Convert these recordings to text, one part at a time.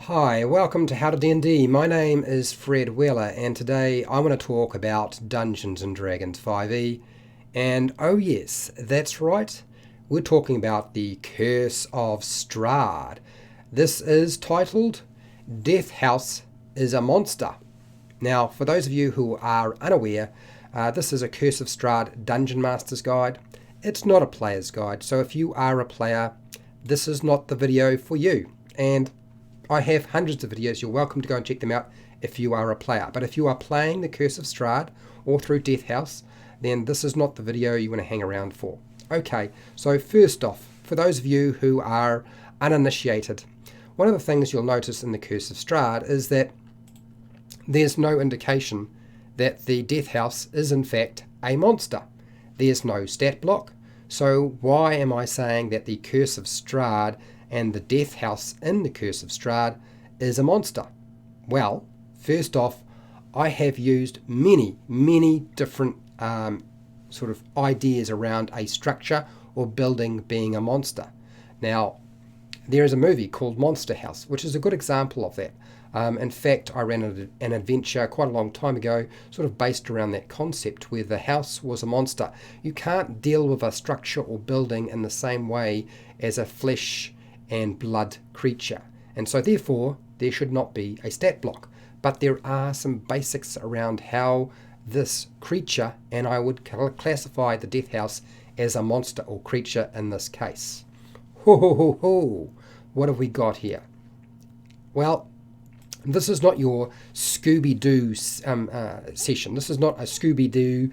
Hi, welcome to HowtoDandD. My name is Fred Wheeler and today I want to talk about Dungeons & Dragons 5e. And oh yes, that's right, we're talking about the Curse of Strahd. This is titled Death House is a Monster. Now, for those of you who are unaware, this is a Curse of Strahd Dungeon Master's Guide. It's not a player's guide, so if you are a player, this is not the video for you. And I have hundreds of videos. You're welcome to go and check them out if you are a player. But if you are playing the Curse of Strahd or through Death House, then this is not the video you want to hang around for. Okay, so first off, for those of you who are uninitiated, one of the things you'll notice in the Curse of Strahd is that there's no indication that the Death House is in fact a monster. There's no stat block. So why am I saying that the Curse of Strahd and the Death House in the Curse of Strahd is a monster? Well, first off, I have used many different sort of ideas around a structure or building being a monster. Now, there is a movie called Monster House, which is a good example of that. In fact, I ran an adventure quite a long time ago, sort of based around that concept, where the house was a monster. You can't deal with a structure or building in the same way as a flesh and blood creature, and so therefore there should not be a stat block. But there are some basics around how this creature, and I would classify the Death House as a monster or creature in this case. What have we got here? Well, this is not your Scooby-Doo session. This is not a Scooby-Doo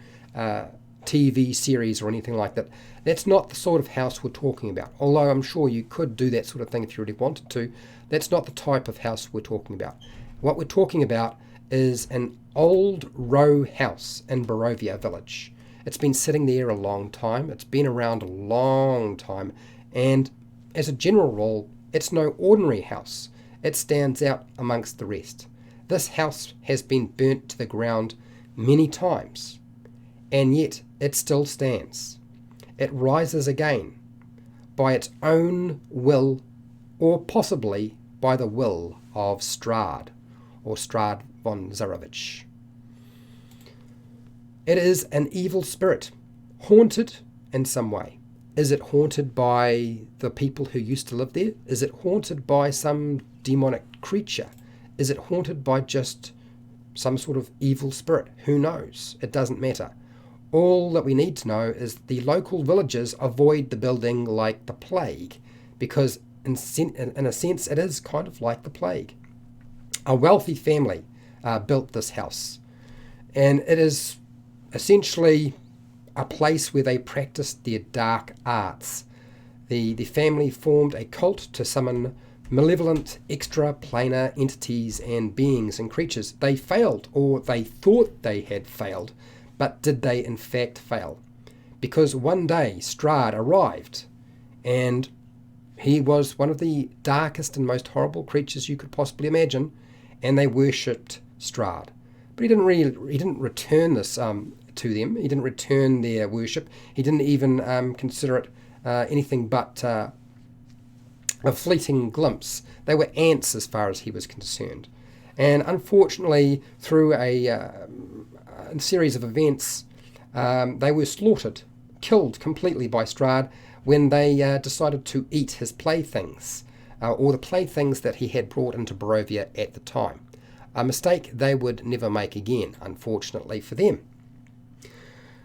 TV series or anything like that. That's not the sort of house we're talking about. Although I'm sure you could do that sort of thing if you really wanted to. That's not the type of house we're talking about. What we're talking about is an old row house in Barovia village. It's been sitting there a long time. It's been around a long time. And as a general rule, it's no ordinary house. It stands out amongst the rest. This house has been burnt to the ground many times, and yet it still stands. It rises again by its own will, or possibly by the will of Strahd, or Strahd von Zarovich. It is an evil spirit, haunted in some way. Is it haunted by the people who used to live there? Is it haunted by some demonic creature? Is it haunted by just some sort of evil spirit? Who knows? It doesn't matter. All that we need to know is the local villagers avoid the building like the plague, because in a sense it is kind of like the plague. A wealthy family built this house, and it is essentially a place where they practiced their dark arts. The family formed a cult to summon malevolent extraplanar entities and beings and creatures. They failed, or they thought they had failed, but did they in fact fail? Because one day Strahd arrived, and he was one of the darkest and most horrible creatures you could possibly imagine, and they worshipped Strahd. But he didn't return this to them. He didn't return their worship. He didn't even consider it anything but a fleeting glimpse. They were ants as far as he was concerned. And unfortunately, through a series of events, they were slaughtered, killed completely by Strahd when they decided to eat his playthings, or the playthings that he had brought into Barovia at the time. A mistake they would never make again, unfortunately for them.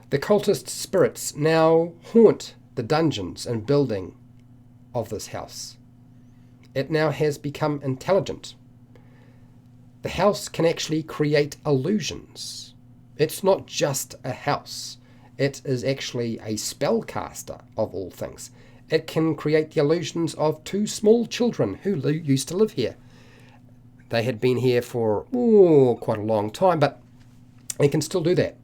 The cultist spirits now haunt the dungeons and building of this house. It now has become intelligent. The house can actually create illusions. It's not just a house. It is actually a spellcaster of all things. It can create the illusions of two small children who used to live here. They had been here for quite a long time, but it can still do that.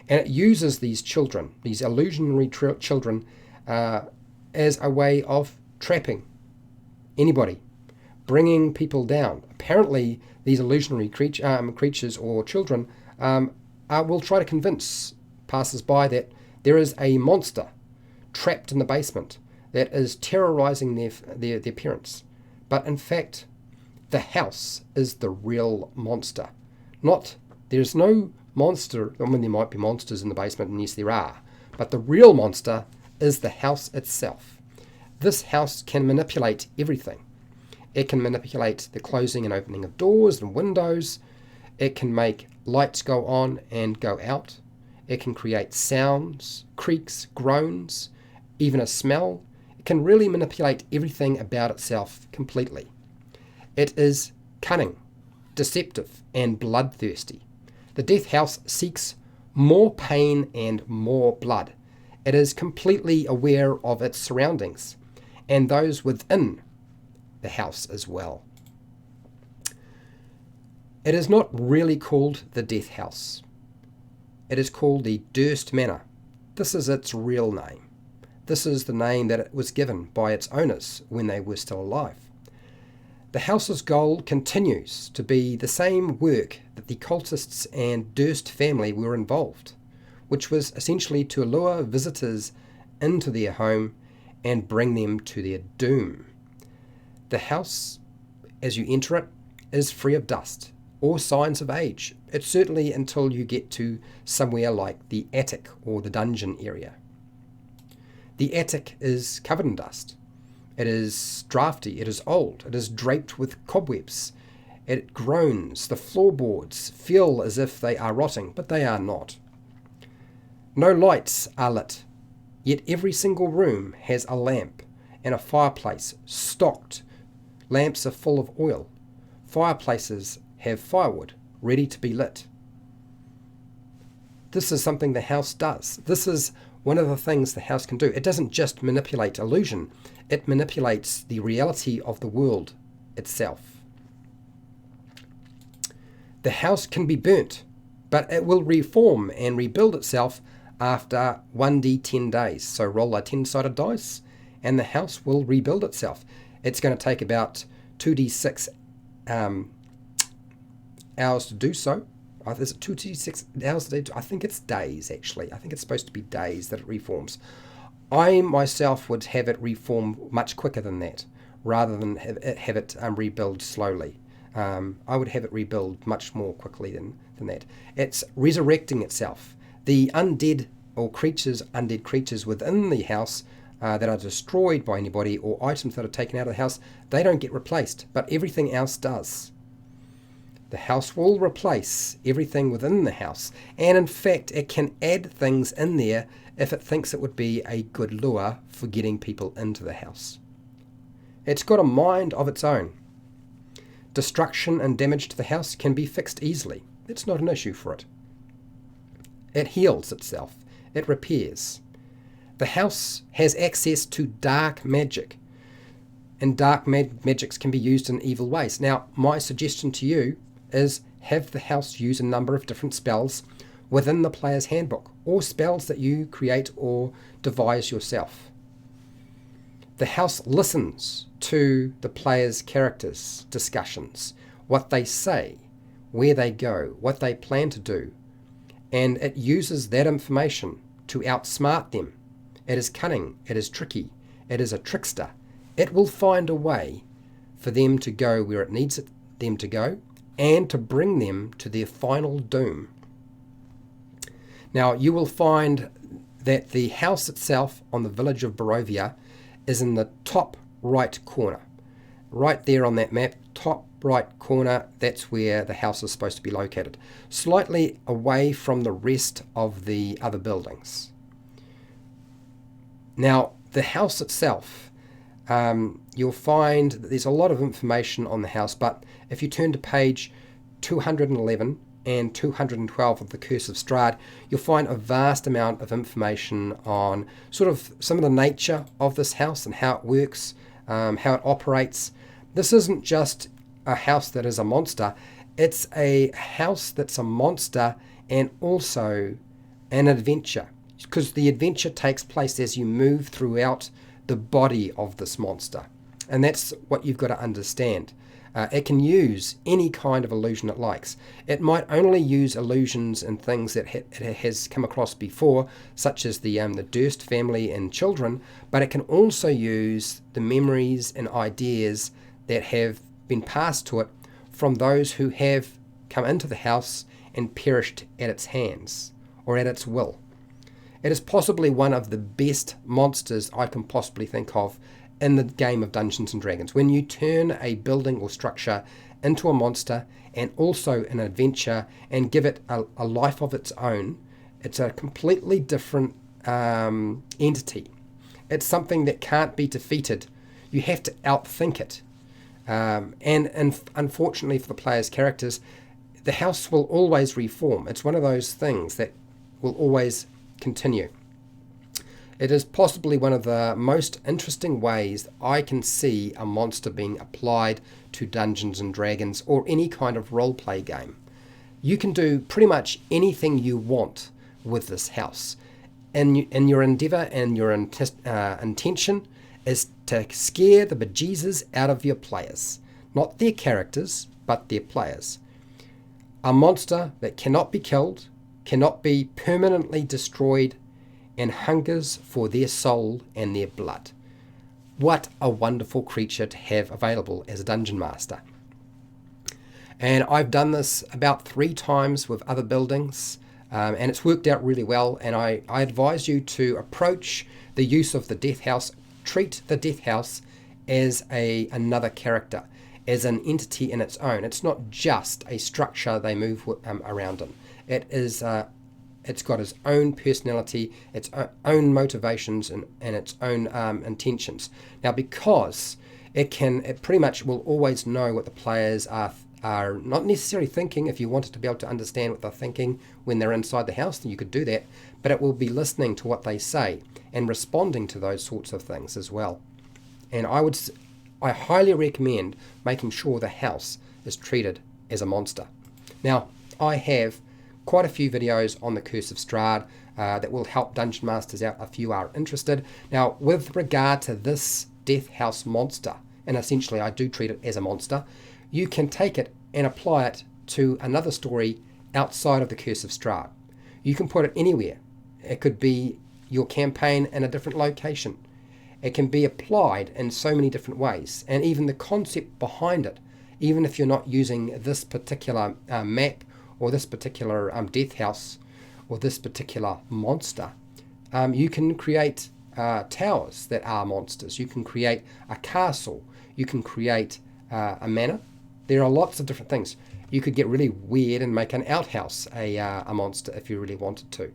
And it uses these children, these illusionary children, as a way of trapping anybody, bringing people down. Apparently, these illusionary creatures or children will try to convince passers-by that there is a monster trapped in the basement that is terrorizing their appearance. But in fact, The house is the real monster. There's no monster. I mean, there might be monsters in the basement, and yes, there are. But the real monster is the house itself. This house can manipulate everything. It can manipulate the closing and opening of doors and windows. It can make lights go on and go out. It can create sounds, creaks, groans, even a smell. It can really manipulate everything about itself completely. It is cunning, deceptive, and bloodthirsty. The death house seeks more pain and more blood. It is completely aware of its surroundings and those within the house as well. It is not really called the death house. It is called the Durst Manor. This is its real name. This is the name that it was given by its owners when they were still alive. The house's goal continues to be the same work that the cultists and Durst family were involved, which was essentially to lure visitors into their home and bring them to their doom. The house, as you enter it, is free of dust or signs of age. It's certainly until you get to somewhere like the attic or the dungeon area. The attic is covered in dust. It is drafty, it is old, it is draped with cobwebs. It groans, the floorboards feel as if they are rotting, but they are not. No lights are lit, yet every single room has a lamp and a fireplace stocked. Lamps are full of oil. Fireplaces have firewood ready to be lit. This is something the house does. This is one of the things the house can do. It doesn't just manipulate illusion, it manipulates the reality of the world itself. The house can be burnt, but it will reform and rebuild itself after 1d10 days. So roll a 10-sided dice and the house will rebuild itself. It's going to take about 2d6 hours to do so. Is it 2d6 hours a day? I think it's days, actually. I think it's supposed to be days that it reforms. I myself would have it reform much quicker than that, rather than have it rebuild slowly. I would have it rebuild much more quickly than that. It's resurrecting itself. The undead creatures within the house that are destroyed by anybody, or items that are taken out of the house, they don't get replaced, but everything else does. The house will replace everything within the house, and in fact it can add things in there if it thinks it would be a good lure for getting people into the house. It's got a mind of its own. Destruction and damage to the house can be fixed easily. It's not an issue for it. It heals itself. It repairs. The house has access to dark magic, and dark magics can be used in evil ways. Now, my suggestion to you is have the house use a number of different spells within the player's handbook, or spells that you create or devise yourself. The house listens to the player's characters' discussions, what they say, where they go, what they plan to do, and it uses that information to outsmart them. It is cunning, it is tricky, it is a trickster. It will find a way for them to go where it needs them to go, and to bring them to their final doom. Now, you will find that the house itself on the village of Barovia is in the top right corner. Right there on that map, top right corner, that's where the house is supposed to be located. Slightly away from the rest of the other buildings. Now, the house itself, you'll find that there's a lot of information on the house, but if you turn to page 211 and 212 of the Curse of Strahd, you'll find a vast amount of information on sort of some of the nature of this house and how it works, how it operates. This isn't just a house that is a monster, it's a house that's a monster and also an adventure, because the adventure takes place as you move throughout the body of this monster. And that's what you've got to understand. It can use any kind of illusion it likes. It might only use illusions and things that it has come across before, such as the Durst family and children, but it can also use the memories and ideas that have been passed to it from those who have come into the house and perished at its hands or at its will. It is possibly one of the best monsters I can possibly think of in the game of Dungeons and Dragons. When you turn a building or structure into a monster and also an adventure and give it a life of its own, it's a completely different entity. It's something that can't be defeated. You have to outthink it. And unfortunately for the player's characters, the house will always reform. It's one of those things that will always continue. It is possibly one of the most interesting ways I can see a monster being applied to Dungeons and Dragons or any kind of role-play game. You can do pretty much anything you want with this house. And your endeavour and your intention is to scare the bejesus out of your players. Not their characters, but their players. A monster that cannot be killed, cannot be permanently destroyed, and hungers for their soul and their blood. What a wonderful creature to have available as a dungeon master. And I've done this about 3 times with other buildings, and it's worked out really well. And I advise you to approach the use of the Death House, treat the Death House as another character, as an entity in its own. It's not just a structure they move around in. It's got its own personality, its own motivations, and its own intentions. Now, because it pretty much will always know what the players are not necessarily thinking. If you wanted to be able to understand what they're thinking when they're inside the house, then you could do that. But it will be listening to what they say and responding to those sorts of things as well. And I highly recommend making sure the house is treated as a monster. Now, I have quite a few videos on the Curse of Strahd that will help Dungeon Masters out if you are interested. Now, with regard to this Death House monster, and essentially I do treat it as a monster, you can take it and apply it to another story outside of the Curse of Strahd. You can put it anywhere. It could be your campaign in a different location. It can be applied in so many different ways, and even the concept behind it, even if you're not using this particular map or this particular Death House or this particular monster, you can create towers that are monsters. You can create a castle. You can create a manor. There are lots of different things. You could get really weird and make an outhouse a monster if you really wanted to.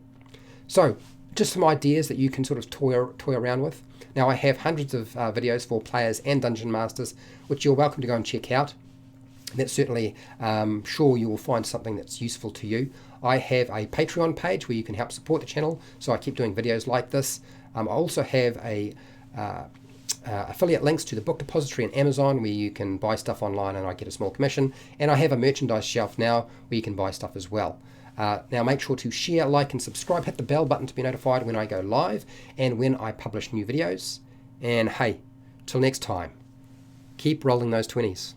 So, just some ideas that you can sort of toy around with. Now, I have hundreds of videos for players and dungeon masters, which you're welcome to go and check out. That's certainly sure you will find something that's useful to you. I have a Patreon page where you can help support the channel, so I keep doing videos like this. I also have affiliate links to the book depository and Amazon where you can buy stuff online and I get a small commission. And I have a merchandise shelf now where you can buy stuff as well. Now make sure to share, like and subscribe. Hit the bell button to be notified when I go live and when I publish new videos. And hey, till next time, keep rolling those 20s.